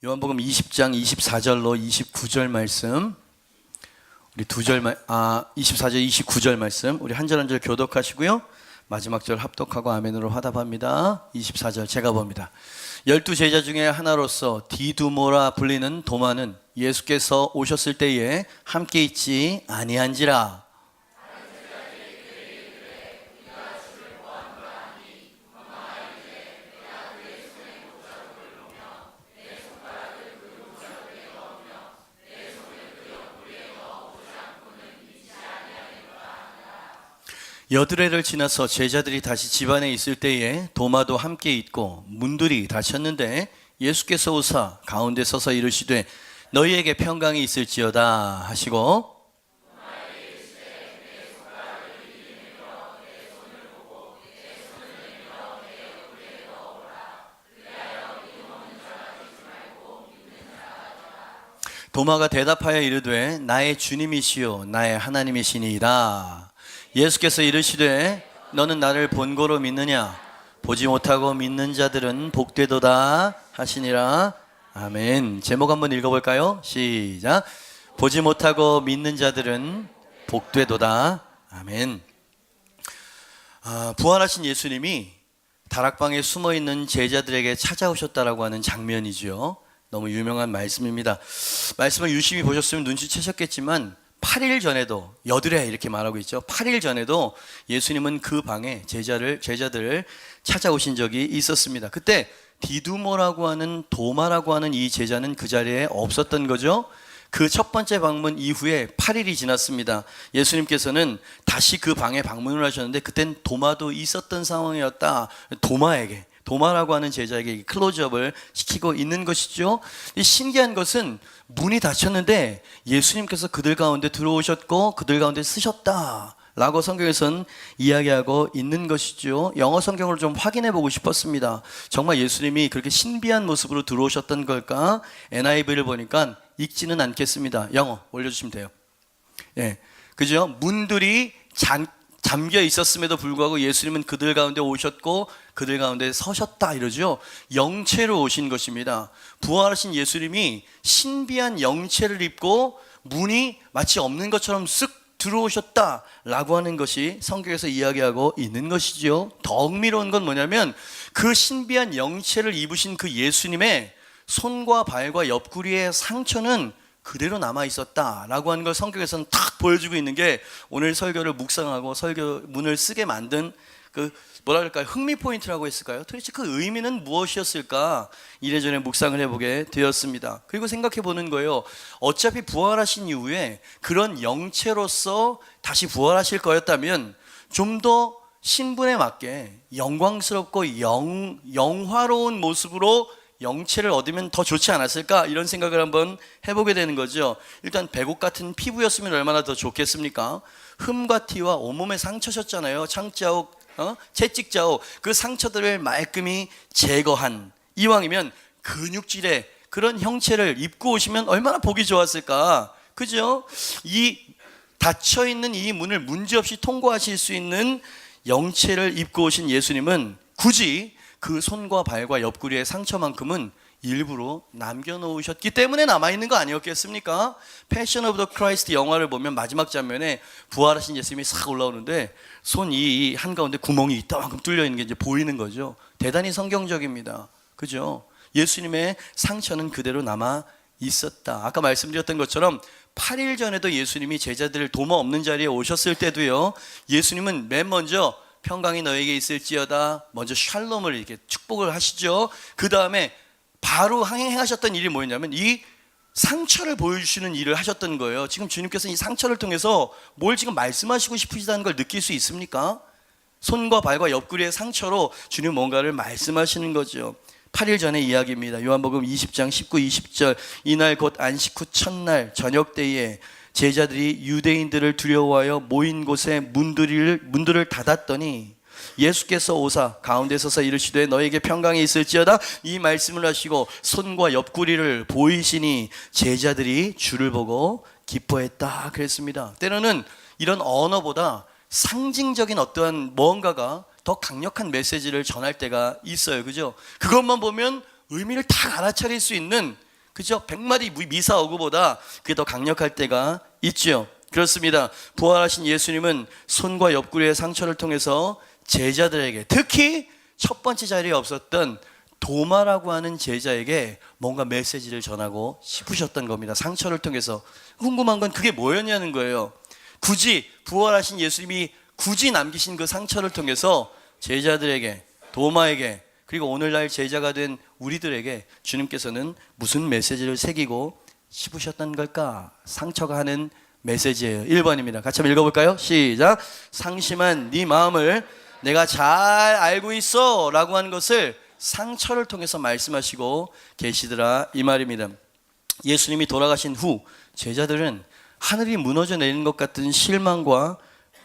요한복음 20장 24절로 29절 말씀, 우리 24절 29절 말씀 우리 한 절 한 절 교독하시고요, 마지막 절 합독하고 아멘으로 화답합니다. 24절 제가 봅니다. 12제자 중에 하나로서 디두모라 불리는 도마는 예수께서 오셨을 때에 함께 있지 아니한지라. 여드레를 지나서 제자들이 다시 집안에 있을 때에 도마도 함께 있고 문들이 닫혔는데 예수께서 오사 가운데 서서 이르시되 너희에게 평강이 있을지어다 하시고, 도마가 대답하여 이르되 나의 주님이시요 나의 하나님이시니이다. 예수께서 이르시되 너는 나를 본고로 믿느냐? 보지 못하고 믿는 자들은 복되도다 하시니라. 아멘. 제목 한번 읽어볼까요? 시작. 보지 못하고 믿는 자들은 복되도다. 아멘. 부활하신 예수님이 다락방에 숨어있는 제자들에게 찾아오셨다라고 하는 장면이죠. 너무 유명한 말씀입니다. 말씀을 유심히 보셨으면 눈치채셨겠지만 8일 전에도, 여드레 이렇게 말하고 있죠. 8일 전에도 예수님은 그 방에 제자들을 찾아오신 적이 있었습니다. 그때 디두모라고 하는 도마라고 하는 이 제자는 그 자리에 없었던 거죠. 그 첫 번째 방문 이후에 8일이 지났습니다. 예수님께서는 다시 그 방에 방문을 하셨는데 그땐 도마도 있었던 상황이었다. 도마라고 하는 제자에게 클로즈업을 시키고 있는 것이죠. 이 신기한 것은 문이 닫혔는데 예수님께서 그들 가운데 들어오셨고 그들 가운데 쓰셨다 라고 성경에서는 이야기하고 있는 것이죠. 영어 성경을 좀 확인해 보고 싶었습니다. 정말 예수님이 그렇게 신비한 모습으로 들어오셨던 걸까? NIV를 보니까 읽지는 않겠습니다. 영어 올려주시면 돼요. 예, 그죠? 문들이 잠겨 있었음에도 불구하고 예수님은 그들 가운데 오셨고 그들 가운데 서셨다 이러죠. 영체로 오신 것입니다. 부활하신 예수님이 신비한 영체를 입고 문이 마치 없는 것처럼 쓱 들어오셨다라고 하는 것이 성경에서 이야기하고 있는 것이죠. 더 흥미로운 건 뭐냐면 그 신비한 영체를 입으신 그 예수님의 손과 발과 옆구리의 상처는 그대로 남아있었다라고 하는 걸 성경에서는 탁 보여주고 있는 게 오늘 설교를 묵상하고 설교문을 쓰게 만든 그 뭐라 그럴까요? 흥미 포인트라고 했을까요? 도대체 그 의미는 무엇이었을까? 이래저래 묵상을 해보게 되었습니다. 그리고 생각해 보는 거예요. 어차피 부활하신 이후에 그런 영체로서 다시 부활하실 거였다면 좀 더 신분에 맞게 영광스럽고 영화로운 모습으로 영체를 얻으면 더 좋지 않았을까? 이런 생각을 한번 해보게 되는 거죠. 일단 백옥 같은 피부였으면 얼마나 더 좋겠습니까? 흠과 티와 온몸에 상처셨잖아요. 창자옥, 채찍자옥, 그 상처들을 말끔히 제거한, 이왕이면 근육질의 그런 형체를 입고 오시면 얼마나 보기 좋았을까? 그죠? 이 닫혀있는 이 문을 문제없이 통과하실 수 있는 영체를 입고 오신 예수님은 굳이 그 손과 발과 옆구리의 상처만큼은 일부러 남겨놓으셨기 때문에 남아있는 거 아니었겠습니까? 패션 오브 더 크라이스트 영화를 보면 마지막 장면에 부활하신 예수님이 싹 올라오는데 손 이 한가운데 구멍이 이따만큼 뚫려있는 게 이제 보이는 거죠. 대단히 성경적입니다. 그죠? 예수님의 상처는 그대로 남아 있었다. 아까 말씀드렸던 것처럼 8일 전에도 예수님이 제자들을 도마 없는 자리에 오셨을 때도요, 예수님은 맨 먼저 평강이 너에게 있을지어다 먼저 샬롬을 이렇게 축복을 하시죠. 그 다음에 바로 행하셨던 일이 뭐였냐면 이 상처를 보여주시는 일을 하셨던 거예요. 지금 주님께서 이 상처를 통해서 뭘 지금 말씀하시고 싶으시다는 걸 느낄 수 있습니까? 손과 발과 옆구리의 상처로 주님 뭔가를 말씀하시는 거죠. 8일 전의 이야기입니다. 요한복음 20장 19, 20절 이날 곧 안식 후 첫날 저녁 때에 제자들이 유대인들을 두려워하여 모인 곳에 문들을 닫았더니 예수께서 오사 가운데 서서 이르시되 너에게 평강이 있을지어다 이 말씀을 하시고 손과 옆구리를 보이시니 제자들이 주를 보고 기뻐했다 그랬습니다. 때로는 이런 언어보다 상징적인 어떠한 무언가가 더 강력한 메시지를 전할 때가 있어요. 그죠? 그것만 보면 의미를 다 알아차릴 수 있는 그죠? 100마리 미사 어구보다 그게 더 강력할 때가 있죠. 그렇습니다. 부활하신 예수님은 손과 옆구리의 상처를 통해서 제자들에게, 특히 첫 번째 자리에 없었던 도마라고 하는 제자에게 뭔가 메시지를 전하고 싶으셨던 겁니다. 상처를 통해서. 궁금한 건 그게 뭐였냐는 거예요. 굳이 부활하신 예수님이 굳이 남기신 그 상처를 통해서 제자들에게, 도마에게, 그리고 오늘날 제자가 된 우리들에게 주님께서는 무슨 메시지를 새기고 싶으셨던 걸까? 상처가 하는 메시지예요. 1번입니다. 같이 한번 읽어볼까요? 시작. 상심한 네 마음을 내가 잘 알고 있어 라고 하는 것을 상처를 통해서 말씀하시고 계시더라, 이 말입니다. 예수님이 돌아가신 후 제자들은 하늘이 무너져 내리는 것 같은 실망과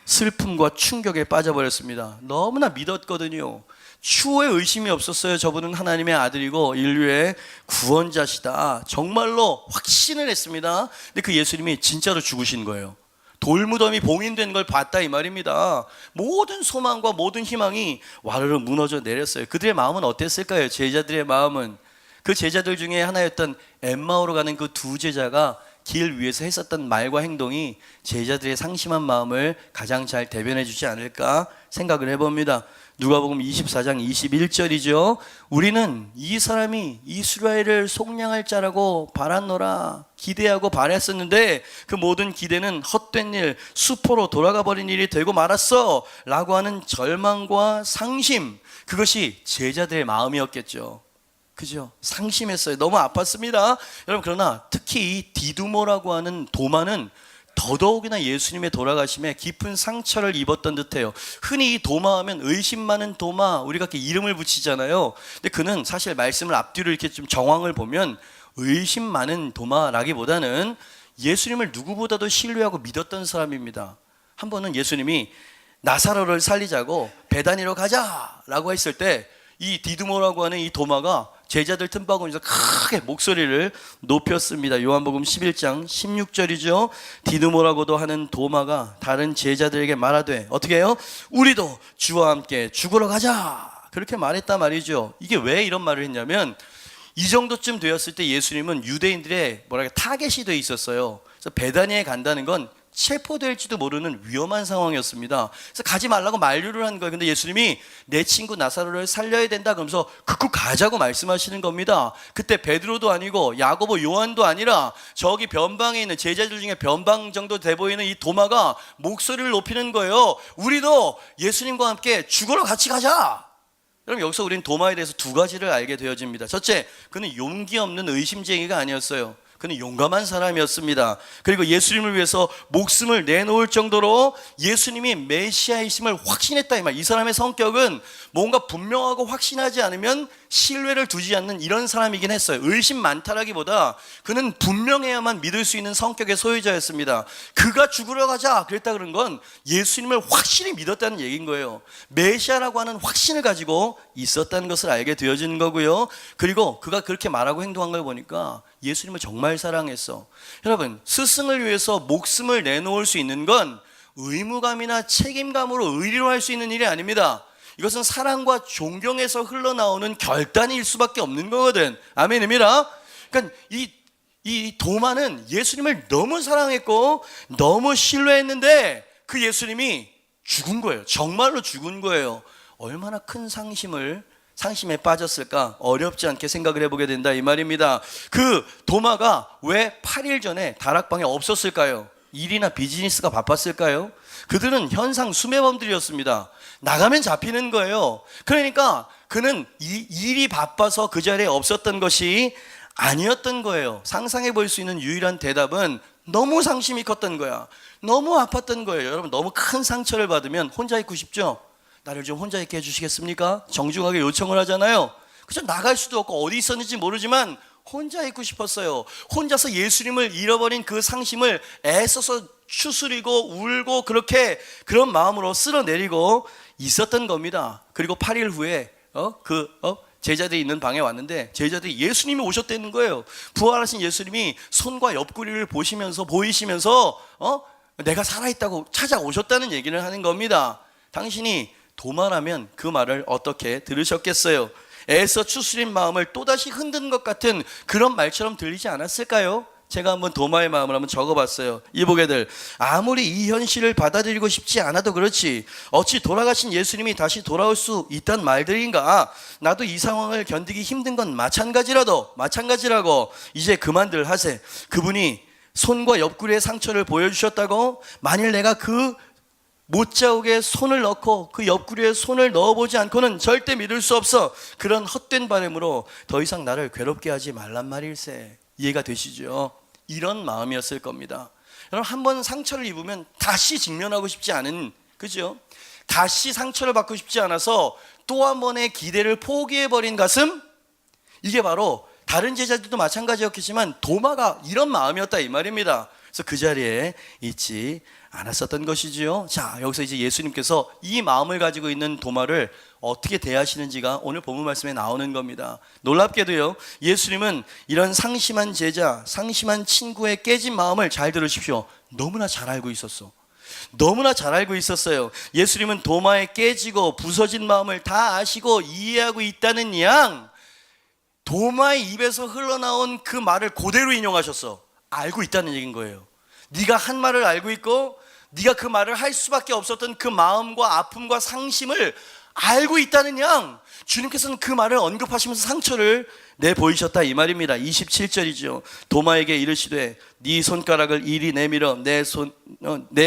슬픔과 충격에 빠져버렸습니다. 너무나 믿었거든요. 추후에 의심이 없었어요. 저분은 하나님의 아들이고 인류의 구원자시다. 정말로 확신을 했습니다. 근데 그 예수님이 진짜로 죽으신 거예요. 돌무덤이 봉인된 걸 봤다, 이 말입니다. 모든 소망과 모든 희망이 와르르 무너져 내렸어요. 그들의 마음은 어땠을까요? 제자들의 마음은. 그 제자들 중에 하나였던 엠마오로 가는 그 두 제자가 길 위에서 했었던 말과 행동이 제자들의 상심한 마음을 가장 잘 대변해 주지 않을까 생각을 해봅니다. 누가복음 24장 21절이죠. 우리는 이 사람이 이스라엘을 속량할 자라고 바랐노라, 기대하고 바랬었는데 그 모든 기대는 헛된 일, 수포로 돌아가 버린 일이 되고 말았어 라고 하는 절망과 상심, 그것이 제자들의 마음이었겠죠. 그죠? 상심했어요. 너무 아팠습니다. 여러분, 그러나 특히 이 디두모라고 하는 도마는 더더욱이나 예수님의 돌아가심에 깊은 상처를 입었던 듯해요. 흔히 이 도마하면 의심 많은 도마, 우리가 이렇게 이름을 붙이잖아요. 근데 그는 사실 말씀을 앞뒤로 이렇게 좀 정황을 보면 의심 많은 도마라기보다는 예수님을 누구보다도 신뢰하고 믿었던 사람입니다. 한 번은 예수님이 나사로를 살리자고 베다니로 가자라고 했을 때 이 디두모라고 하는 이 도마가 제자들 틈바구니에서 크게 목소리를 높였습니다. 요한복음 11장 16절이죠. 디두모라고도 하는 도마가 다른 제자들에게 말하되 어떻게 해요? 우리도 주와 함께 죽으러 가자, 그렇게 말했단 말이죠. 이게 왜 이런 말을 했냐면 이 정도쯤 되었을 때 예수님은 유대인들의 타겟이 돼 있었어요. 그래서 베다니에 간다는 건 체포될지도 모르는 위험한 상황이었습니다. 그래서 가지 말라고 만류를 한 거예요. 근데 예수님이 내 친구 나사로를 살려야 된다 그러면서 극구 가자고 말씀하시는 겁니다. 그때 베드로도 아니고 야고보, 요한도 아니라 저기 변방에 있는 제자들 중에 변방 정도 돼 보이는 이 도마가 목소리를 높이는 거예요. 우리도 예수님과 함께 죽으러 같이 가자. 여러분, 여기서 우리는 도마에 대해서 두 가지를 알게 되어집니다. 첫째, 그는 용기 없는 의심쟁이가 아니었어요. 그는 용감한 사람이었습니다. 그리고 예수님을 위해서 목숨을 내놓을 정도로 예수님이 메시아이심을 확신했다, 이 말. 이 사람의 성격은 뭔가 분명하고 확신하지 않으면 신뢰를 두지 않는 이런 사람이긴 했어요. 의심 많다라기보다 그는 분명해야만 믿을 수 있는 성격의 소유자였습니다. 그가 죽으러 가자 그랬다 그런 건 예수님을 확실히 믿었다는 얘기인 거예요. 메시아라고 하는 확신을 가지고 있었다는 것을 알게 되어지는 거고요. 그리고 그가 그렇게 말하고 행동한 걸 보니까 예수님을 정말 사랑했어. 여러분, 스승을 위해서 목숨을 내놓을 수 있는 건 의무감이나 책임감으로 의리로 할 수 있는 일이 아닙니다. 이것은 사랑과 존경에서 흘러나오는 결단일 수밖에 없는 거거든. 아멘입니다. 그러니까 이 도마는 예수님을 너무 사랑했고 너무 신뢰했는데 그 예수님이 죽은 거예요. 정말로 죽은 거예요. 얼마나 큰 상심에 빠졌을까 어렵지 않게 생각을 해보게 된다, 이 말입니다. 그 도마가 왜 8일 전에 다락방에 없었을까요? 일이나 비즈니스가 바빴을까요? 그들은 현상 수매범들이었습니다. 나가면 잡히는 거예요. 그러니까 그는 일이 바빠서 그 자리에 없었던 것이 아니었던 거예요. 상상해 볼 수 있는 유일한 대답은 너무 상심이 컸던 거야. 너무 아팠던 거예요. 여러분, 너무 큰 상처를 받으면 혼자 있고 싶죠? 나를 좀 혼자 있게 해주시겠습니까? 정중하게 요청을 하잖아요. 그죠? 나갈 수도 없고 어디 있었는지 모르지만 혼자 있고 싶었어요. 혼자서 예수님을 잃어버린 그 상심을 애써서 추스리고 울고 그런 마음으로 쓸어내리고 있었던 겁니다. 그리고 8일 후에 제자들이 있는 방에 왔는데 제자들이 예수님이 오셨다는 거예요. 부활하신 예수님이 손과 옆구리를 보이시면서 내가 살아있다고 찾아오셨다는 얘기를 하는 겁니다. 당신이 도마라면 그 말을 어떻게 들으셨겠어요? 애써 추스린 마음을 또다시 흔든 것 같은 그런 말처럼 들리지 않았을까요? 제가 한번 도마의 마음을 한번 적어봤어요. 이보게들, 아무리 이 현실을 받아들이고 싶지 않아도 그렇지 어찌 돌아가신 예수님이 다시 돌아올 수 있단 말들인가. 나도 이 상황을 견디기 힘든 건 마찬가지라고 이제 그만들 하세. 그분이 손과 옆구리의 상처를 보여주셨다고 만일 내가 그 못자국에 손을 넣고 그 옆구리에 손을 넣어보지 않고는 절대 믿을 수 없어. 그런 헛된 바람으로 더 이상 나를 괴롭게 하지 말란 말일세. 이해가 되시죠? 이런 마음이었을 겁니다. 여러분, 한번 상처를 입으면 다시 직면하고 싶지 않은, 그죠? 다시 상처를 받고 싶지 않아서 또 한 번의 기대를 포기해버린 가슴, 이게 바로 다른 제자들도 마찬가지였겠지만 도마가 이런 마음이었다 이 말입니다. 그래서 그 자리에 있지 않았었던 것이지요. 자, 여기서 이제 예수님께서 이 마음을 가지고 있는 도마를 어떻게 대하시는지가 오늘 본문 말씀에 나오는 겁니다. 놀랍게도요, 예수님은 이런 상심한 제자, 상심한 친구의 깨진 마음을 잘 들으십시오. 너무나 잘 알고 있었어. 너무나 잘 알고 있었어요. 예수님은 도마의 깨지고 부서진 마음을 다 아시고 이해하고 있다는 양, 도마의 입에서 흘러나온 그 말을 그대로 인용하셨어. 알고 있다는 얘기인 거예요. 네가 한 말을 알고 있고 네가 그 말을 할 수밖에 없었던 그 마음과 아픔과 상심을 알고 있다는 양, 주님께서는 그 말을 언급하시면서 상처를 내보이셨다 이 말입니다. 27절이죠. 도마에게 이르시되 네 손가락을 이리 내밀어 내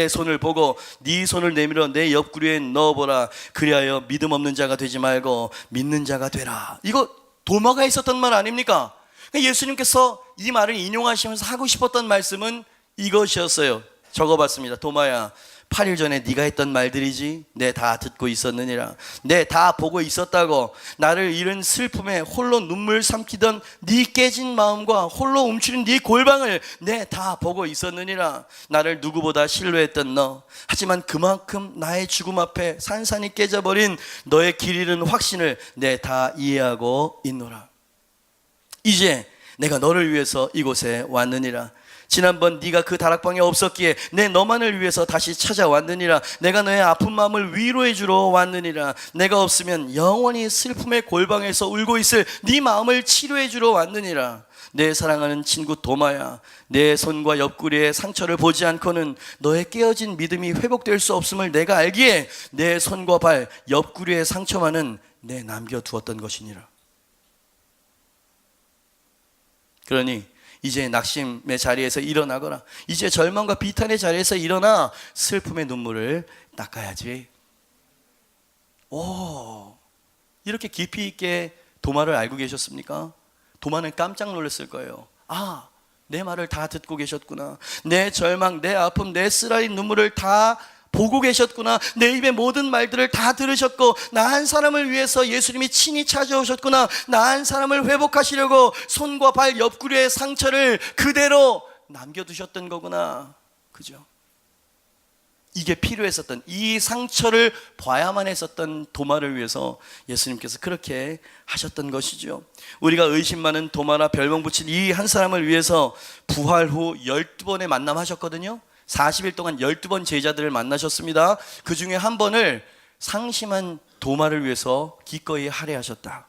손을 보고 네 손을 내밀어 내 옆구리에 넣어보라. 그리하여 믿음 없는 자가 되지 말고 믿는 자가 되라. 이거 도마가 있었던 말 아닙니까? 예수님께서 이 말을 인용하시면서 하고 싶었던 말씀은 이것이었어요. 적어봤습니다. 도마야, 8일 전에 네가 했던 말들이지. 내 다 듣고 있었느니라. 내 다 보고 있었다고. 나를 잃은 슬픔에 홀로 눈물 삼키던 네 깨진 마음과 홀로 움츠린 네 골방을 내 다 보고 있었느니라. 나를 누구보다 신뢰했던 너, 하지만 그만큼 나의 죽음 앞에 산산이 깨져버린 너의 길 잃은 확신을 내 다 이해하고 있노라. 이제 내가 너를 위해서 이곳에 왔느니라. 지난번 네가 그 다락방에 없었기에 내 너만을 위해서 다시 찾아왔느니라. 내가 너의 아픈 마음을 위로해 주러 왔느니라. 내가 없으면 영원히 슬픔의 골방에서 울고 있을 네 마음을 치료해 주러 왔느니라. 내 사랑하는 친구 도마야, 내 손과 옆구리의 상처를 보지 않고는 너의 깨어진 믿음이 회복될 수 없음을 내가 알기에 내 손과 발, 옆구리의 상처만은 내 남겨두었던 것이니라. 그러니 이제 낙심의 자리에서 일어나거라. 이제 절망과 비탄의 자리에서 일어나 슬픔의 눈물을 닦아야지. 오, 이렇게 깊이 있게 도마를 알고 계셨습니까? 도마는 깜짝 놀랐을 거예요. 아, 내 말을 다 듣고 계셨구나. 내 절망, 내 아픔, 내 쓰라린 눈물을 다 보고 계셨구나. 내 입의 모든 말들을 다 들으셨고 나 한 사람을 위해서 예수님이 친히 찾아오셨구나. 나 한 사람을 회복하시려고 손과 발 옆구리의 상처를 그대로 남겨두셨던 거구나. 그죠? 이게 필요했었던, 이 상처를 봐야만 했었던 도마를 위해서 예수님께서 그렇게 하셨던 것이죠. 우리가 의심 많은 도마나 별명 붙인 이 한 사람을 위해서 부활 후 12번의 만남하셨거든요. 40일 동안 12번 제자들을 만나셨습니다. 그 중에 한 번을 상심한 도마를 위해서 기꺼이 할애하셨다.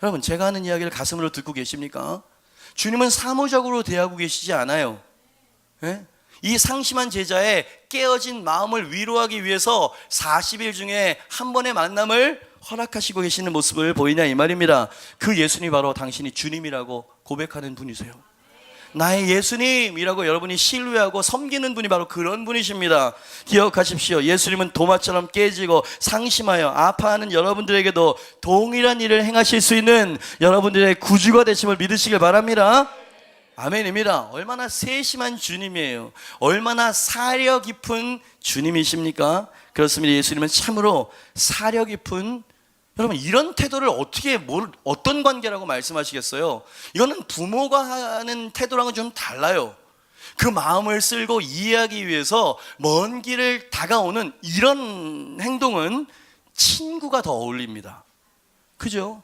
여러분, 제가 하는 이야기를 가슴으로 듣고 계십니까? 주님은 사무적으로 대하고 계시지 않아요. 네? 이 상심한 제자의 깨어진 마음을 위로하기 위해서 40일 중에 한 번의 만남을 허락하시고 계시는 모습을 보이냐 이 말입니다. 그 예수님이 바로 당신이 주님이라고 고백하는 분이세요. 나의 예수님이라고 여러분이 신뢰하고 섬기는 분이 바로 그런 분이십니다. 기억하십시오. 예수님은 도마처럼 깨지고 상심하여 아파하는 여러분들에게도 동일한 일을 행하실 수 있는 여러분들의 구주가 되심을 믿으시길 바랍니다. 아멘입니다. 얼마나 세심한 주님이에요. 얼마나 사려 깊은 주님이십니까? 그렇습니다. 예수님은 참으로 사려 깊은, 여러분 이런 태도를 어떤 관계라고 말씀하시겠어요? 이거는 부모가 하는 태도랑은 좀 달라요. 그 마음을 쓸고 이해하기 위해서 먼 길을 다가오는 이런 행동은 친구가 더 어울립니다. 그죠?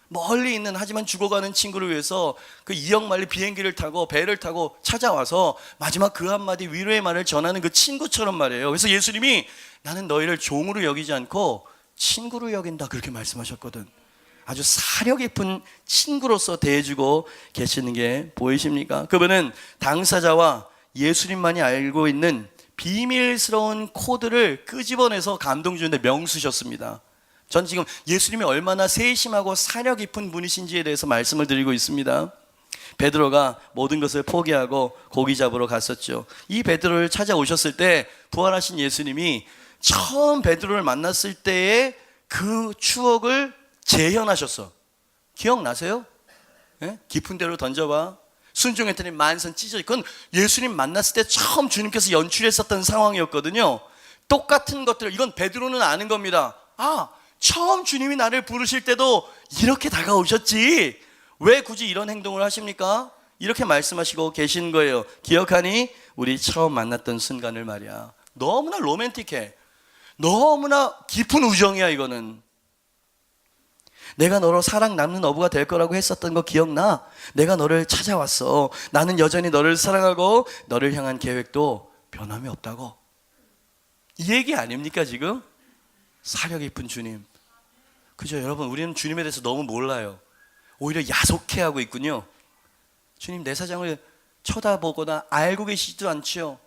멀리 있는 하지만 죽어가는 친구를 위해서 그 2억 마일리 비행기를 타고 배를 타고 찾아와서 마지막 그 한마디 위로의 말을 전하는 그 친구처럼 말이에요. 그래서 예수님이 나는 너희를 종으로 여기지 않고 친구로 여긴다 그렇게 말씀하셨거든. 아주 사려 깊은 친구로서 대해주고 계시는 게 보이십니까? 그분은 당사자와 예수님만이 알고 있는 비밀스러운 코드를 끄집어내서 감동 주는데 명수셨습니다. 전 지금 예수님이 얼마나 세심하고 사려 깊은 분이신지에 대해서 말씀을 드리고 있습니다. 베드로가 모든 것을 포기하고 고기 잡으러 갔었죠. 이 베드로를 찾아오셨을 때 부활하신 예수님이 처음 베드로를 만났을 때의 그 추억을 재현하셨어. 기억나세요? 네? 깊은 데로 던져봐. 순종했더니 만선 찢어져. 그건 예수님 만났을 때 처음 주님께서 연출했었던 상황이었거든요. 똑같은 것들, 이건 베드로는 아는 겁니다. 아, 처음 주님이 나를 부르실 때도 이렇게 다가오셨지. 왜 굳이 이런 행동을 하십니까? 이렇게 말씀하시고 계신 거예요. 기억하니? 우리 처음 만났던 순간을 말이야. 너무나 로맨틱해. 너무나 깊은 우정이야. 이거는 내가 너로 사랑 남는 어부가 될 거라고 했었던 거 기억나? 내가 너를 찾아왔어. 나는 여전히 너를 사랑하고 너를 향한 계획도 변함이 없다고. 이 얘기 아닙니까 지금? 사려 깊은 주님. 그죠? 여러분, 우리는 주님에 대해서 너무 몰라요. 오히려 야속해하고 있군요. 주님, 내 사정을 쳐다보거나 알고 계시지도 않죠.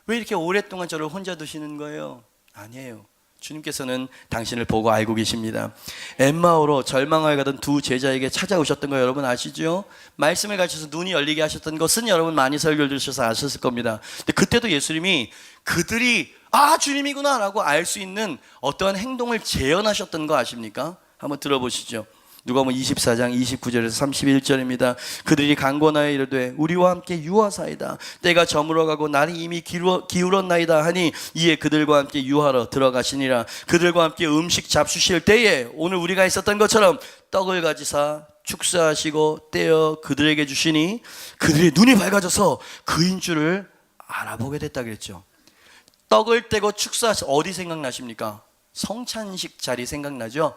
왜 이렇게 오랫동안 저를 혼자 두시는 거예요? 아니에요. 주님께서는 당신을 보고 알고 계십니다. 엠마오로 절망하여 가던 두 제자에게 찾아오셨던 거 여러분 아시죠? 말씀을 가르쳐서 눈이 열리게 하셨던 것은 여러분 많이 설교를 들으셔서 아셨을 겁니다. 근데 그때도 예수님이 그들이 주님이구나 라고 알 수 있는 어떠한 행동을 재현하셨던 거 아십니까? 한번 들어보시죠. 누가복음 24장 29절에서 31절입니다. 그들이 강권하여 이르되 우리와 함께 유하사이다. 때가 저물어가고 날이 이미 기울었나이다 하니 이에 그들과 함께 유하러 들어가시니라. 그들과 함께 음식 잡수실 때에 오늘 우리가 있었던 것처럼 떡을 가지사 축사하시고 떼어 그들에게 주시니 그들의 눈이 밝아져서 그인 줄을 알아보게 됐다 그랬죠. 떡을 떼고 축사하시, 어디 생각나십니까? 성찬식 자리 생각나죠?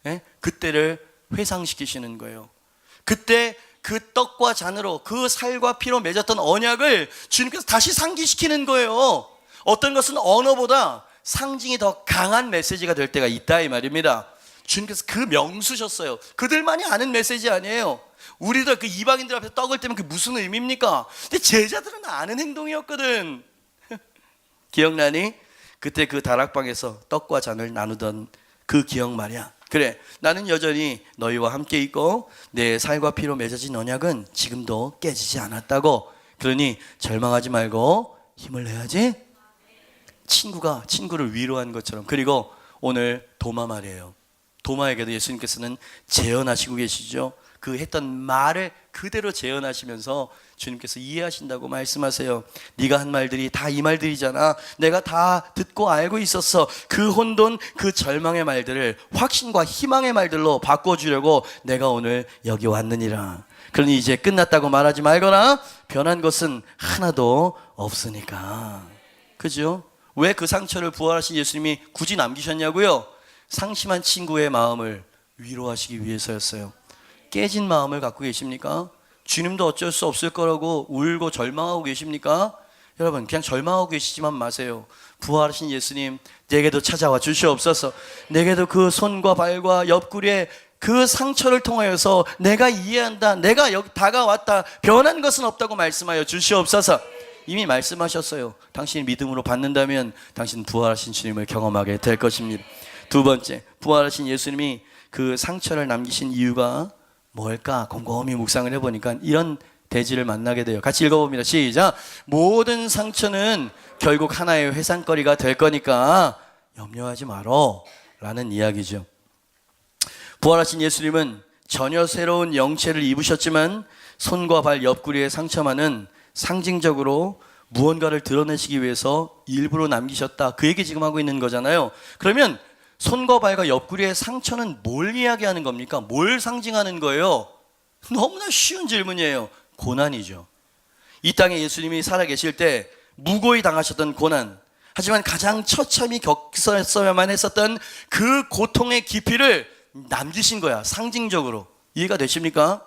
네? 그때를 회상시키시는 거예요. 그때 그 떡과 잔으로 그 살과 피로 맺었던 언약을 주님께서 다시 상기시키는 거예요. 어떤 것은 언어보다 상징이 더 강한 메시지가 될 때가 있다 이 말입니다. 주님께서 그 명수셨어요. 그들만이 아는 메시지 아니에요. 우리도 그 이방인들 앞에서 떡을 떼면 그게 무슨 의미입니까? 근데 제자들은 아는 행동이었거든. 기억나니? 그때 그 다락방에서 떡과 잔을 나누던 그 기억 말이야. 그래, 나는 여전히 너희와 함께 있고 내 살과 피로 맺어진 언약은 지금도 깨지지 않았다고. 그러니 절망하지 말고 힘을 내야지. 친구가 친구를 위로한 것처럼. 그리고 오늘 도마 말이에요. 도마에게도 예수님께서는 재현하시고 계시죠. 그 했던 말을 그대로 재현하시면서 주님께서 이해하신다고 말씀하세요. 네가 한 말들이 다 이 말들이잖아. 내가 다 듣고 알고 있었어. 그 혼돈, 그 절망의 말들을 확신과 희망의 말들로 바꿔주려고 내가 오늘 여기 왔느니라. 그러니 이제 끝났다고 말하지 말거나 변한 것은 하나도 없으니까. 그죠? 왜 그 상처를 부활하신 예수님이 굳이 남기셨냐고요? 상심한 친구의 마음을 위로하시기 위해서였어요. 깨진 마음을 갖고 계십니까? 주님도 어쩔 수 없을 거라고 울고 절망하고 계십니까? 여러분, 그냥 절망하고 계시지만 마세요. 부활하신 예수님, 내게도 찾아와 주시옵소서. 내게도 그 손과 발과 옆구리에 그 상처를 통하여서 내가 이해한다, 내가 여기 다가왔다, 변한 것은 없다고 말씀하여 주시옵소서. 이미 말씀하셨어요. 당신이 믿음으로 받는다면 당신 부활하신 주님을 경험하게 될 것입니다. 두 번째, 부활하신 예수님이 그 상처를 남기신 이유가 뭘까? 곰곰이 묵상을 해보니까 이런 대지를 만나게 돼요. 같이 읽어봅니다. 시작. 모든 상처는 결국 하나의 회상거리가 될 거니까 염려하지 말어 라는 이야기죠. 부활하신 예수님은 전혀 새로운 영체를 입으셨지만 손과 발 옆구리의 상처만은 상징적으로 무언가를 드러내시기 위해서 일부러 남기셨다. 그 얘기 지금 하고 있는 거잖아요. 그러면 손과 발과 옆구리의 상처는 뭘 이야기하는 겁니까? 뭘 상징하는 거예요? 너무나 쉬운 질문이에요. 고난이죠. 이 땅에 예수님이 살아계실 때 무고히 당하셨던 고난, 하지만 가장 처참히 겪었어야만 했었던 그 고통의 깊이를 남기신 거야. 상징적으로. 이해가 되십니까?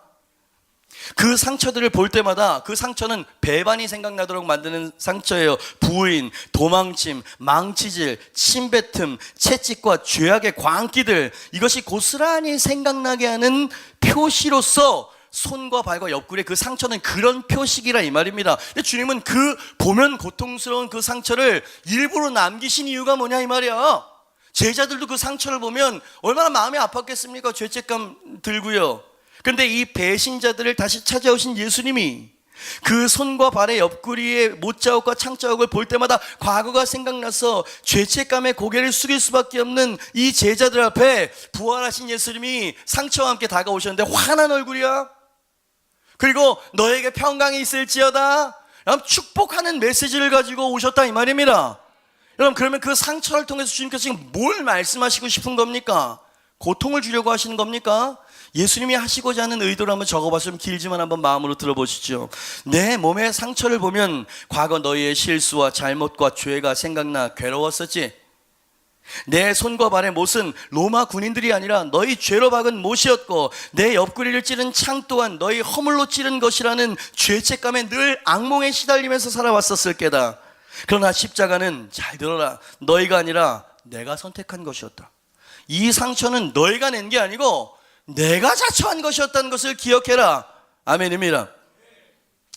그 상처들을 볼 때마다 그 상처는 배반이 생각나도록 만드는 상처예요. 부인, 도망침, 망치질, 침뱉음, 채찍과 죄악의 광기들, 이것이 고스란히 생각나게 하는 표시로서 손과 발과 옆구리에 그 상처는 그런 표식이라 이 말입니다. 근데 주님은 그 보면 고통스러운 그 상처를 일부러 남기신 이유가 뭐냐 이 말이야. 제자들도 그 상처를 보면 얼마나 마음이 아팠겠습니까? 죄책감 들고요. 그런데 이 배신자들을 다시 찾아오신 예수님이 그 손과 발의 옆구리에 못자국과 창자국을 볼 때마다 과거가 생각나서 죄책감에 고개를 숙일 수밖에 없는 이 제자들 앞에 부활하신 예수님이 상처와 함께 다가오셨는데 화난 얼굴이야. 그리고 너에게 평강이 있을지어다, 축복하는 메시지를 가지고 오셨다 이 말입니다. 여러분, 그러면 그 상처를 통해서 주님께서 지금 뭘 말씀하시고 싶은 겁니까? 고통을 주려고 하시는 겁니까? 예수님이 하시고자 하는 의도를 한번 적어봤으면 길지만 한번 마음으로 들어보시죠. 내 몸의 상처를 보면 과거 너희의 실수와 잘못과 죄가 생각나 괴로웠었지. 내 손과 발의 못은 로마 군인들이 아니라 너희 죄로 박은 못이었고, 내 옆구리를 찌른 창 또한 너희 허물로 찌른 것이라는 죄책감에 늘 악몽에 시달리면서 살아왔었을 게다. 그러나 십자가는, 잘 들어라, 너희가 아니라 내가 선택한 것이었다. 이 상처는 너희가 낸 게 아니고 내가 자초한 것이었다는 것을 기억해라. 아멘입니다.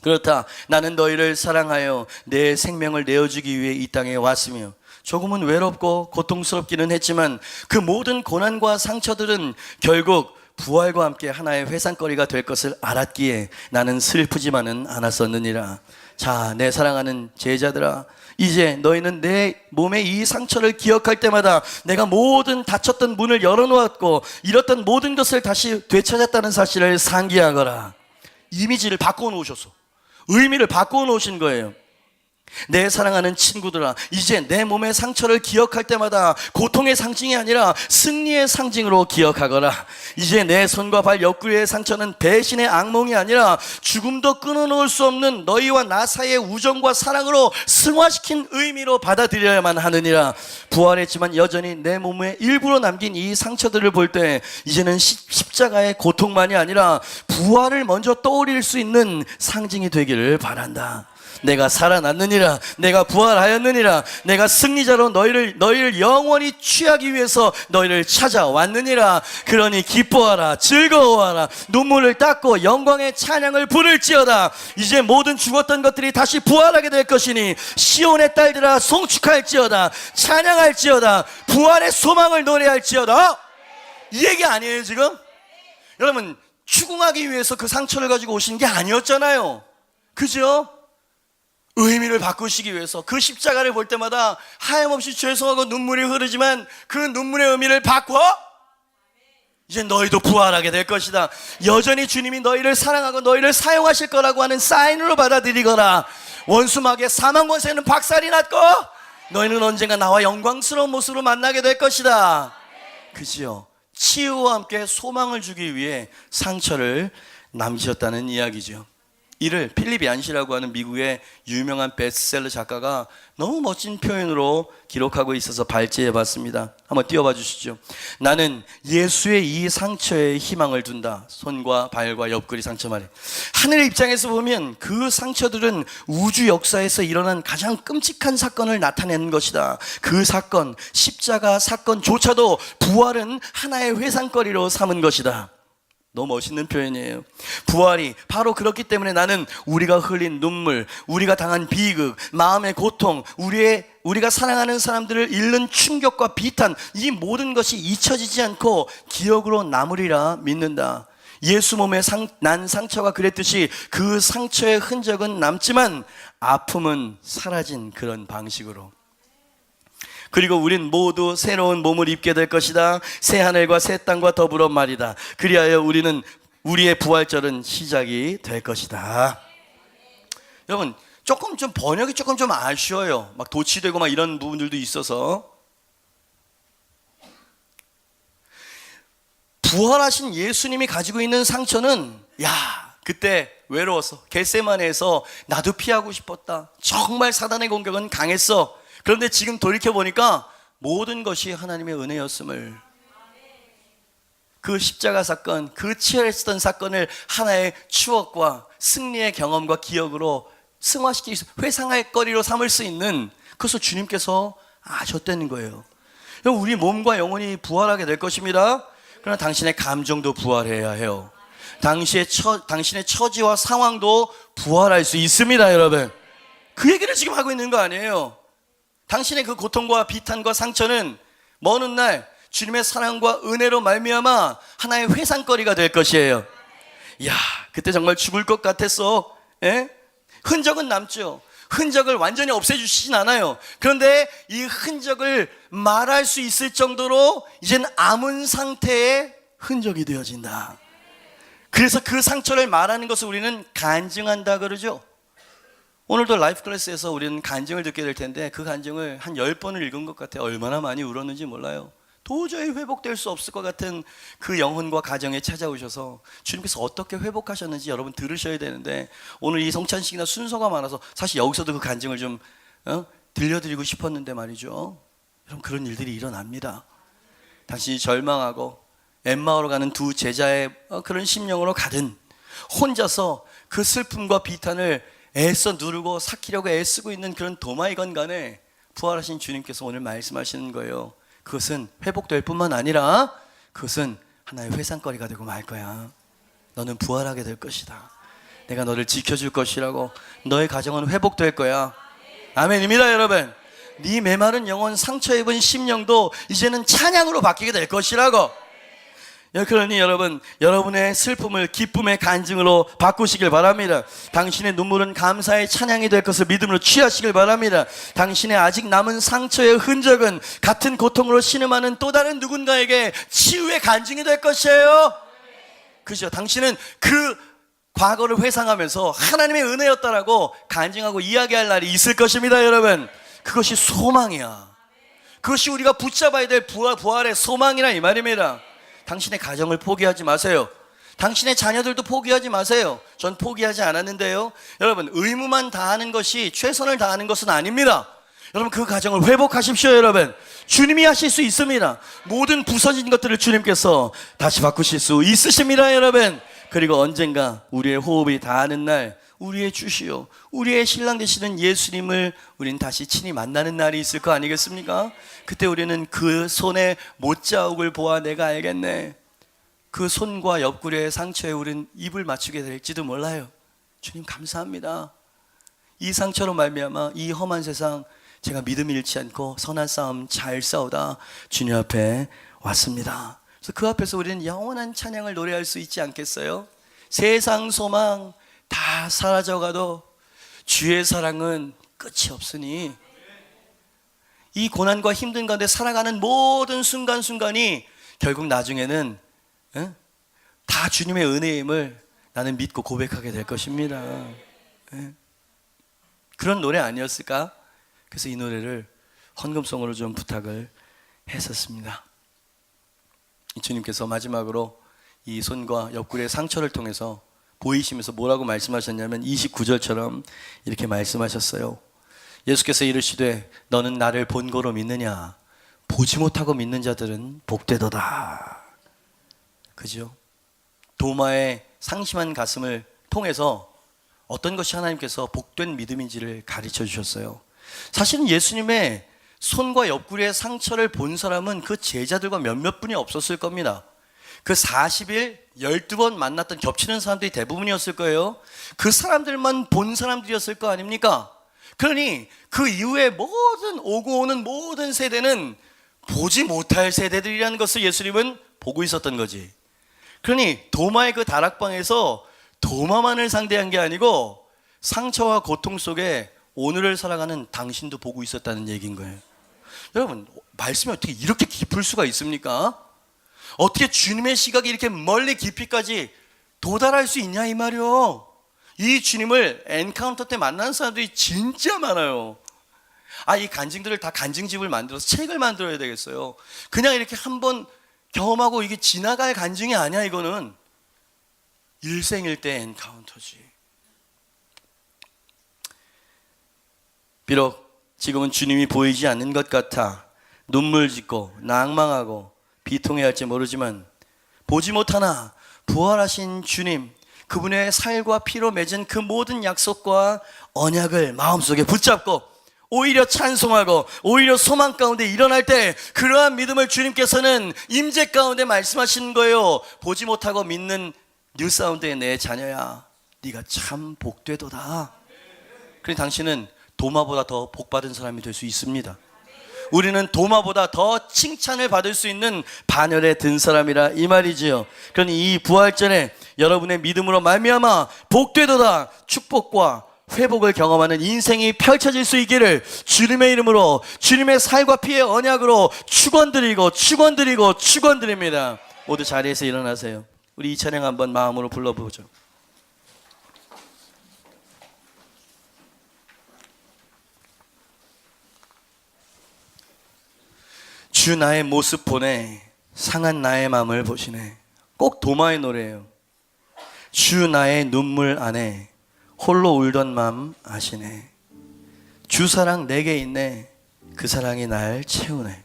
그렇다. 나는 너희를 사랑하여 내 생명을 내어주기 위해 이 땅에 왔으며, 조금은 외롭고 고통스럽기는 했지만 그 모든 고난과 상처들은 결국 부활과 함께 하나의 회상거리가 될 것을 알았기에 나는 슬프지만은 않았었느니라. 자, 내 사랑하는 제자들아, 이제 너희는 내 몸의 이 상처를 기억할 때마다 내가 모든 닫혔던 문을 열어놓았고 잃었던 모든 것을 다시 되찾았다는 사실을 상기하거라. 이미지를 바꿔 놓으셨어. 의미를 바꿔 놓으신 거예요. 내 사랑하는 친구들아, 이제 내 몸의 상처를 기억할 때마다 고통의 상징이 아니라 승리의 상징으로 기억하거라. 이제 내 손과 발 옆구리의 상처는 배신의 악몽이 아니라 죽음도 끊어놓을 수 없는 너희와 나 사이의 우정과 사랑으로 승화시킨 의미로 받아들여야만 하느니라. 부활했지만 여전히 내 몸에 일부러 남긴 이 상처들을 볼 때 이제는 십자가의 고통만이 아니라 부활을 먼저 떠올릴 수 있는 상징이 되기를 바란다. 내가 살아났느니라, 내가 부활하였느니라, 내가 승리자로 너희를 영원히 취하기 위해서 너희를 찾아왔느니라. 그러니 기뻐하라, 즐거워하라, 눈물을 닦고 영광의 찬양을 부를지어다. 이제 모든 죽었던 것들이 다시 부활하게 될 것이니 시온의 딸들아 송축할지어다, 찬양할지어다, 부활의 소망을 노래할지어다. 이 얘기 아니에요 지금? 여러분, 추궁하기 위해서 그 상처를 가지고 오신 게 아니었잖아요. 그죠? 의미를 바꾸시기 위해서 그 십자가를 볼 때마다 하염없이 죄송하고 눈물이 흐르지만 그 눈물의 의미를 바꿔 이제 너희도 부활하게 될 것이다. 여전히 주님이 너희를 사랑하고 너희를 사용하실 거라고 하는 사인으로 받아들이거라. 원수막에 사망 권세는 박살이 났고 너희는 언젠가 나와 영광스러운 모습으로 만나게 될 것이다. 그지요? 치유와 함께 소망을 주기 위해 상처를 남기셨다는 이야기죠. 이를 필립 얀시라고 하는 미국의 유명한 베스트셀러 작가가 너무 멋진 표현으로 기록하고 있어서 발제해 봤습니다. 한번 띄워봐 주시죠. 나는 예수의 이 상처에 희망을 둔다. 손과 발과 옆구리 상처 말이에요. 하늘의 입장에서 보면 그 상처들은 우주 역사에서 일어난 가장 끔찍한 사건을 나타내는 것이다. 그 사건, 십자가 사건조차도 부활은 하나의 회상거리로 삼은 것이다. 너무 멋있는 표현이에요. 부활이 바로 그렇기 때문에 나는 우리가 흘린 눈물, 우리가 당한 비극, 마음의 고통, 우리가 사랑하는 사람들을 잃는 충격과 비탄, 이 모든 것이 잊혀지지 않고 기억으로 남으리라 믿는다. 예수 몸에 난 상처가 그랬듯이 그 상처의 흔적은 남지만 아픔은 사라진 그런 방식으로. 그리고 우린 모두 새로운 몸을 입게 될 것이다. 새 하늘과 새 땅과 더불어 말이다. 그리하여 우리의 부활절은 시작이 될 것이다. 여러분, 번역이 조금 좀 아쉬워요. 막 도치되고 막 이런 부분들도 있어서. 부활하신 예수님이 가지고 있는 상처는, 그때 외로웠어. 겟세마네에서 나도 피하고 싶었다. 정말 사단의 공격은 강했어. 그런데 지금 돌이켜보니까 모든 것이 하나님의 은혜였음을. 그 십자가 사건, 그 치열했던 사건을 하나의 추억과 승리의 경험과 기억으로 승화시키기, 회상할 거리로 삼을 수 있는, 그것을 주님께서 아셨다는 거예요. 우리 몸과 영혼이 부활하게 될 것입니다. 그러나 당신의 감정도 부활해야 해요. 당신의 처지와 상황도 부활할 수 있습니다, 여러분. 그 얘기를 지금 하고 있는 거 아니에요. 당신의 그 고통과 비탄과 상처는 먼 훗날 주님의 사랑과 은혜로 말미암아 하나의 회상거리가 될 것이에요. 이야, 그때 정말 죽을 것 같았어. 예? 흔적은 남죠. 흔적을 완전히 없애주시진 않아요. 그런데 이 흔적을 말할 수 있을 정도로 이젠 아문 상태의 흔적이 되어진다. 그래서 그 상처를 말하는 것을 우리는 간증한다 그러죠. 오늘도 라이프 클래스에서 우리는 간증을 듣게 될 텐데, 그 간증을 한 10번을 읽은 것 같아요. 얼마나 많이 울었는지 몰라요. 도저히 회복될 수 없을 것 같은 그 영혼과 가정에 찾아오셔서 주님께서 어떻게 회복하셨는지 여러분 들으셔야 되는데, 오늘 이 성찬식이나 순서가 많아서 사실 여기서도 그 간증을 좀 들려드리고 싶었는데 말이죠. 여러분, 그런 일들이 일어납니다. 당신이 절망하고 엠마오로 가는 두 제자의 그런 심령으로 가든, 혼자서 그 슬픔과 비탄을 애써 누르고 삭히려고 애쓰고 있는 그런 도마이건 간에 부활하신 주님께서 오늘 말씀하시는 거예요. 그것은 회복될 뿐만 아니라 그것은 하나의 회상거리가 되고 말 거야. 너는 부활하게 될 것이다. 내가 너를 지켜줄 것이라고. 너의 가정은 회복될 거야. 아멘입니다, 여러분. 네 메마른 영혼, 상처 입은 심령도 이제는 찬양으로 바뀌게 될 것이라고. 그러니 여러분, 여러분의 슬픔을 기쁨의 간증으로 바꾸시길 바랍니다. 당신의 눈물은 감사의 찬양이 될 것을 믿음으로 취하시길 바랍니다. 당신의 아직 남은 상처의 흔적은 같은 고통으로 신음하는 또 다른 누군가에게 치유의 간증이 될 것이에요. 그죠? 당신은 그 과거를 회상하면서 하나님의 은혜였다라고 간증하고 이야기할 날이 있을 것입니다, 여러분. 그것이 소망이야. 그것이 우리가 붙잡아야 될 부활의 소망이라 이 말입니다. 당신의 가정을 포기하지 마세요. 당신의 자녀들도 포기하지 마세요. 전 포기하지 않았는데요. 여러분, 의무만 다하는 것이 최선을 다하는 것은 아닙니다. 여러분, 그 가정을 회복하십시오. 여러분, 주님이 하실 수 있습니다. 모든 부서진 것들을 주님께서 다시 바꾸실 수 있으십니다, 여러분. 그리고 언젠가 우리의 호흡이 닿는 날, 우리의 주시요, 우리의 신랑 되시는 예수님을 우린 다시 친히 만나는 날이 있을 거 아니겠습니까? 그때 우리는 그 손의 못자국을 보아 내가 알겠네. 그 손과 옆구리의 상처에 우린 입을 맞추게 될지도 몰라요. 주님 감사합니다. 이 상처로 말미암아 이 험한 세상 제가 믿음 잃지 않고 선한 싸움 잘 싸우다 주님 앞에 왔습니다. 그래서 그 앞에서 우리는 영원한 찬양을 노래할 수 있지 않겠어요? 세상 소망 다 사라져가도 주의 사랑은 끝이 없으니, 이 고난과 힘든 가운데 살아가는 모든 순간순간이 결국 나중에는 다 주님의 은혜임을 나는 믿고 고백하게 될 것입니다. 그런 노래 아니었을까? 그래서 이 노래를 헌금송으로 좀 부탁을 했었습니다. 주님께서 마지막으로 이 손과 옆구리의 상처를 통해서 보이시면서 뭐라고 말씀하셨냐면 29절처럼 이렇게 말씀하셨어요. 예수께서 이르시되 너는 나를 본고로 믿느냐? 보지 못하고 믿는 자들은 복되도다. 그죠? 도마의 상심한 가슴을 통해서 어떤 것이 하나님께서 복된 믿음인지를 가르쳐 주셨어요. 사실은 예수님의 손과 옆구리의 상처를 본 사람은 그 제자들과 몇몇 분이 없었을 겁니다. 그 40일 12번 만났던 겹치는 사람들이 대부분이었을 거예요. 그 사람들만 본 사람들이었을 거 아닙니까? 그러니 그 이후에 모든 오고 오는 모든 세대는 보지 못할 세대들이라는 것을 예수님은 보고 있었던 거지. 그러니 도마의 그 다락방에서 도마만을 상대한 게 아니고 상처와 고통 속에 오늘을 살아가는 당신도 보고 있었다는 얘기인 거예요. 여러분, 말씀이 어떻게 이렇게 깊을 수가 있습니까? 어떻게 주님의 시각이 이렇게 멀리 깊이까지 도달할 수 있냐 이 말이요. 이 주님을 엔카운터 때 만나는 사람들이 진짜 많아요. 이 간증들을 다 간증집을 만들어서 책을 만들어야 되겠어요. 그냥 이렇게 한번 경험하고 이게 지나갈 간증이 아니야. 이거는 일생일대 엔카운터지. 비록 지금은 주님이 보이지 않는 것 같아 눈물 짓고 낭망하고 비통해할지 모르지만 보지 못하나 부활하신 주님, 그분의 살과 피로 맺은 그 모든 약속과 언약을 마음속에 붙잡고 오히려 찬송하고 오히려 소망 가운데 일어날 때 그러한 믿음을 주님께서는 임재 가운데 말씀하시는 거예요. 보지 못하고 믿는 뉴사운드의 내 자녀야, 네가 참 복되도다. 그래 당신은 도마보다 더 복받은 사람이 될 수 있습니다. 우리는 도마보다 더 칭찬을 받을 수 있는 반열에 든 사람이라 이 말이지요. 그러니 이 부활전에 여러분의 믿음으로 말미암아 복되도다 축복과 회복을 경험하는 인생이 펼쳐질 수 있기를 주님의 이름으로, 주님의 살과 피의 언약으로 축원드립니다. 모두 자리에서 일어나세요. 우리 이 찬양 한번 마음으로 불러보죠. 주 나의 모습 보네, 상한 나의 마음을 보시네. 꼭 도마의 노래예요. 주 나의 눈물 안에 홀로 울던 맘 아시네. 주 사랑 내게 있네, 그 사랑이 날 채우네.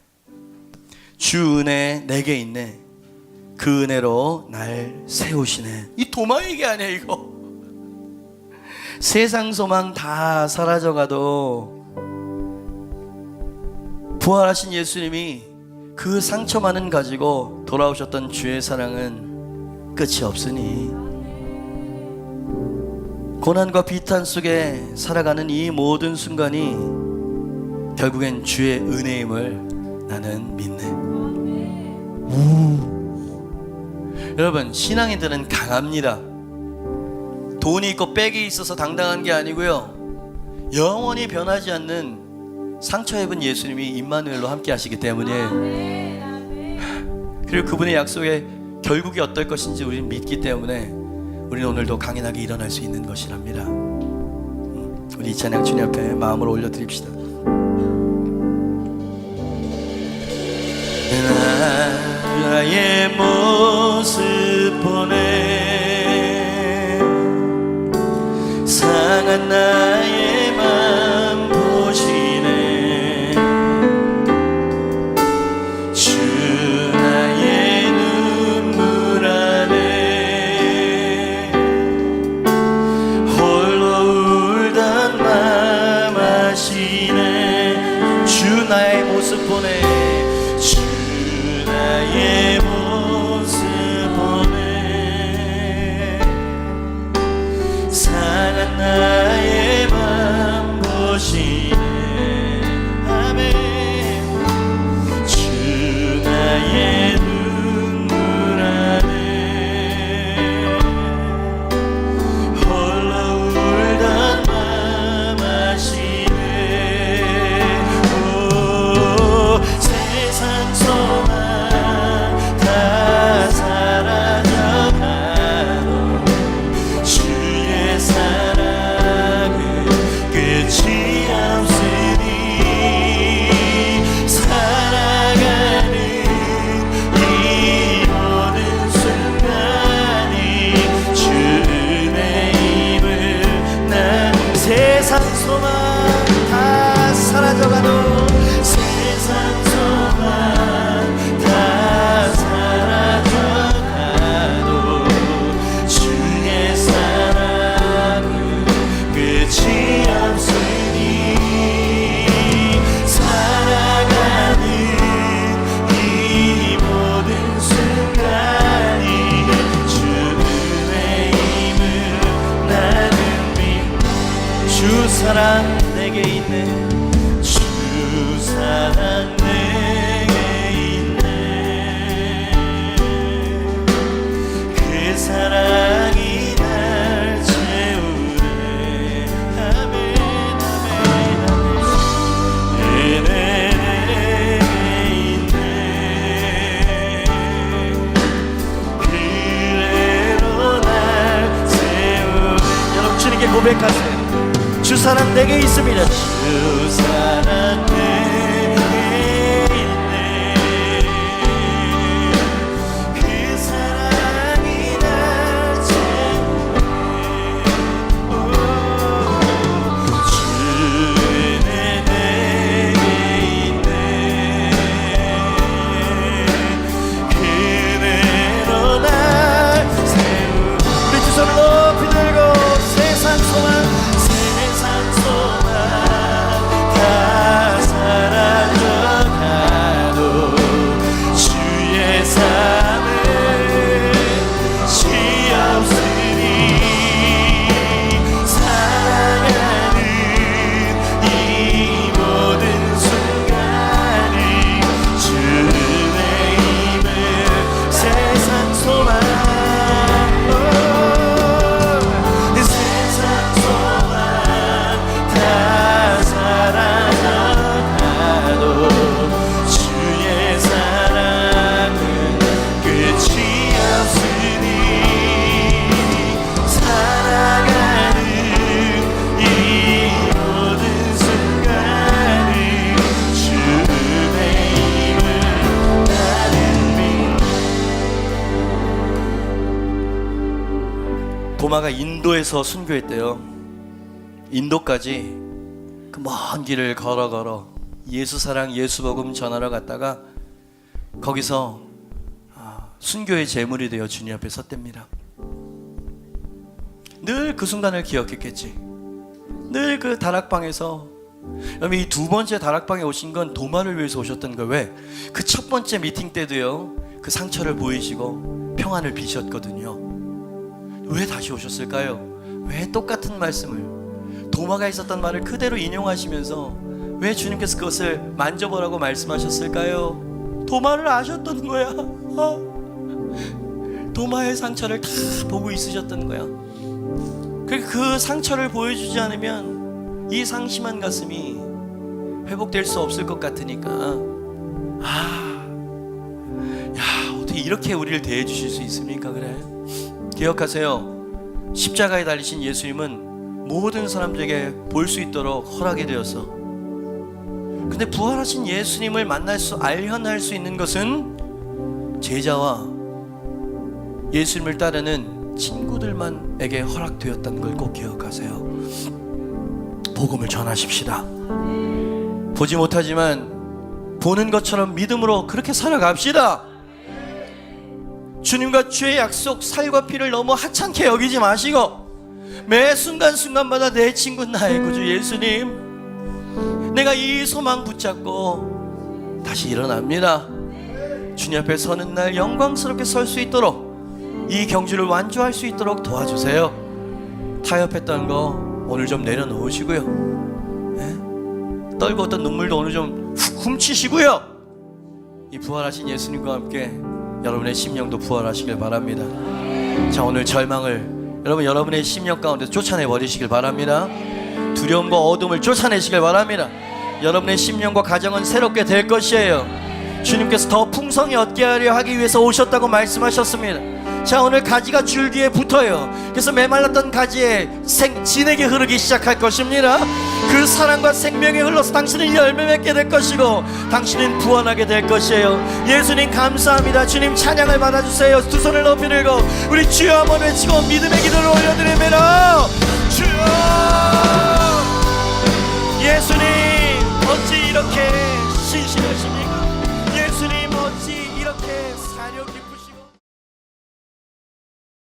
주 은혜 내게 있네, 그 은혜로 날 세우시네. 이 도마 얘기 아니야 이거. 세상 소망 다 사라져가도 부활하신 예수님이 그 상처만은 가지고 돌아오셨던 주의 사랑은 끝이 없으니 고난과 비탄 속에 살아가는 이 모든 순간이 결국엔 주의 은혜임을 나는 믿네. 여러분, 신앙인들은 강합니다. 돈이 있고 백이 있어서 당당한 게 아니고요, 영원히 변하지 않는 상처 입은 예수님이 임마누엘로 함께 하시기 때문에, 그리고 그분의 약속에 결국이 어떨 것인지 우리는 믿기 때문에 우리는 오늘도 강인하게 일어날 수 있는 것이랍니다. 우리 이 찬양 주님 앞에 마음을 올려드립시다. 나의 모습 보네, 상한 나의 맘 보시네. 주 나의 눈물 안에 홀로 울던 맘 아시네. 주 나의 모습 보네, 주 나의 모습 보네, 상한 나의 맘 보시네. 아멘. 주 나의 눈물 안에 홀로 울던 맘 아시네. 오, 세상 소망 다 사라져가도 주의 사랑은 끝이 없으니 살아가는 이 모든 순간이 주 은혜임을 난. 세상 소망 다 사라져가도, 세상 소망 다 사라져가도 주의 사랑은 끝이 없으니 살아가는 이 모든 순간이 주 은혜임을 나는 믿네. 주 사랑 내게 있네, 주 사랑 내게 있네, 그 사랑이 날 채우네. 아멘, 아멘, 아멘. 은혜 내게 있네, 그대로 날 세우네. 여러분 주님께 고백하세요. 주 사랑 내게 있습니다. 주 사랑 내게 있네, 그 사랑이 날 채우네. 주 은혜 내게 있네, 그대로 날 제자가 인도에서 순교했대요. 인도까지 그 먼 길을 걸어 예수 사랑 예수 복음 전하러 갔다가 거기서 순교의 제물이 되어 주님 앞에 섰답니다. 늘 그 순간을 기억했겠지. 늘 그 다락방에서, 여러분 이 두 번째 다락방에 오신 건 도마를 위해서 오셨던 거예요. 왜? 그 첫 번째 미팅 때도요, 그 상처를 보이시고 평안을 비셨거든요. 왜 다시 오셨을까요? 왜 똑같은 말씀을, 도마가 있었던 말을 그대로 인용하시면서 왜 주님께서 그것을 만져보라고 말씀하셨을까요? 도마를 아셨던 거야. 도마의 상처를 다 보고 있으셨던 거야. 그 상처를 보여주지 않으면 이 상심한 가슴이 회복될 수 없을 것 같으니까, 어떻게 이렇게 우리를 대해 주실 수 있습니까? 그래, 기억하세요. 십자가에 달리신 예수님은 모든 사람들에게 볼 수 있도록 허락이 되었어. 근데 부활하신 예수님을 알현할 수 있는 것은 제자와 예수님을 따르는 친구들만에게 허락되었다는 걸 꼭 기억하세요. 복음을 전하십시다. 보지 못하지만 보는 것처럼 믿음으로 그렇게 살아갑시다. 주님과 주의 약속, 살과 피를 너무 하찮게 여기지 마시고 매 순간순간마다 내 친구, 나의 구주 예수님, 내가 이 소망 붙잡고 다시 일어납니다. 주님 앞에 서는 날 영광스럽게 설 수 있도록, 이 경주를 완주할 수 있도록 도와주세요. 타협했던 거 오늘 좀 내려놓으시고요, 떨궜던 눈물도 오늘 좀 훔치시고요, 이 부활하신 예수님과 함께 여러분의 심령도 부활하시길 바랍니다. 자, 오늘 절망을 여러분의 심령 가운데 쫓아내 버리시길 바랍니다. 두려움과 어둠을 쫓아내시길 바랍니다. 여러분의 심령과 가정은 새롭게 될 것이에요. 주님께서 더 풍성히 얻게 하려 하기 위해서 오셨다고 말씀하셨습니다. 자, 오늘 가지가 줄기에 붙어요. 그래서 메말랐던 가지에 진에게 흐르기 시작할 것입니다. 그 사랑과 생명이 흘러서 당신은 열매 맺게 될 것이고 당신은 부활하게 될 것이에요. 예수님 감사합니다. 주님 찬양을 받아주세요. 두 손을 높이 들고 우리 주여 한번 외치고 믿음의 기도를 올려드립니다. 주여.